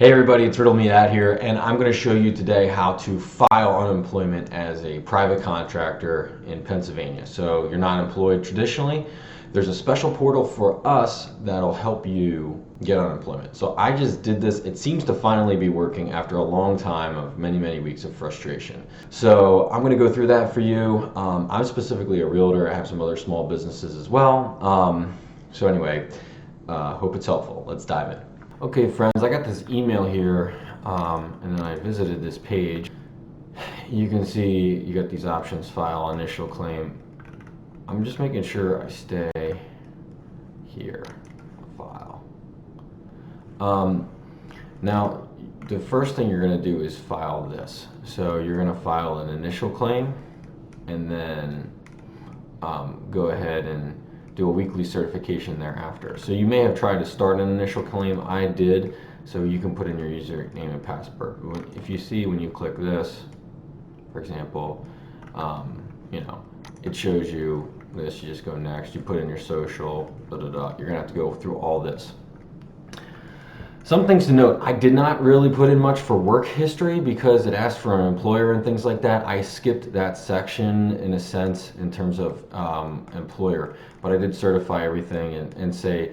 Hey everybody, it's Riddle Me That here, and I'm going to show you today how to file unemployment as a private contractor in Pennsylvania. So you're not employed traditionally. There's a special portal for us that'll help you get unemployment. So I just did this. It seems to finally be working after a long time of many weeks of frustration. So I'm going to go through that for you. I'm specifically a realtor. I have some other small businesses as well. So anyway, hope it's helpful. Let's dive in. Okay friends, I got this email here, and then I visited this page. You can see you got these options: file, initial claim. I'm just making sure I stay here, file. Now, the first thing you're going to do is file this. So you're going to file an initial claim, and then go ahead and do a weekly certification thereafter. So you may have tried to start an initial claim. I did. So you can put in your username and password. If you see when you click this, for example, it shows you this. You just go next. You put in your social. You're gonna have to go through all this. Some things to note: I did not really put in much for work history because it asked for an employer and things like that. I skipped that section in a sense in terms of employer, but I did certify everything and say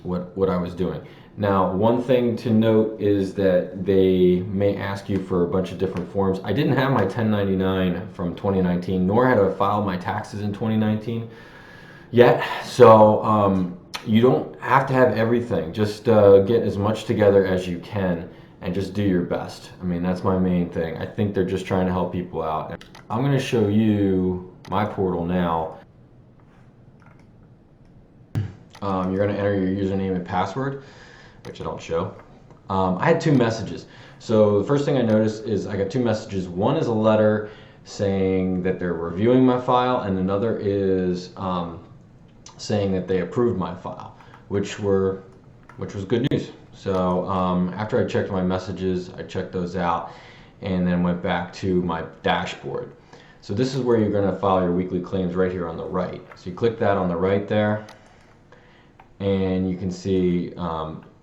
what I was doing. Now, one thing to note is that they may ask you for a bunch of different forms. I didn't have my 1099 from 2019, nor had I filed my taxes in 2019 yet. So you don't have to have everything. Just get as much together as you can and just do your best. I mean, that's my main thing. I think they're just trying to help people out. I'm going to show you my portal now. You're going to enter your username and password, which I don't show. I had two messages. So the first thing I noticed is I got two messages. One is a letter saying that they're reviewing my file, and another is saying that they approved my file, which was good news. So after I checked my messages, I checked those out and then went back to my dashboard. So this is where you're going to file your weekly claims, right here on the right. So you click that on the right there, and you can see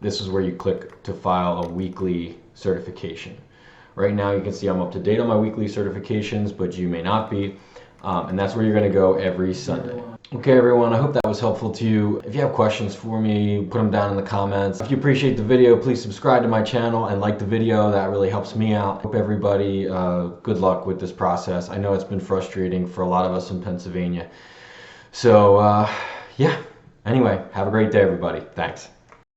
this is where you click to file a weekly certification. Right now you can see I'm up to date on my weekly certifications, but you may not be. And that's where you're going to go every Sunday. Okay everyone, I hope that was helpful to you. If you have questions for me, put them down in the comments. If you appreciate the video, please subscribe to my channel and like the video. That really helps me out. Hope everybody good luck with this process. I know it's been frustrating for a lot of us in Pennsylvania. So yeah, anyway, have a great day everybody. Thanks.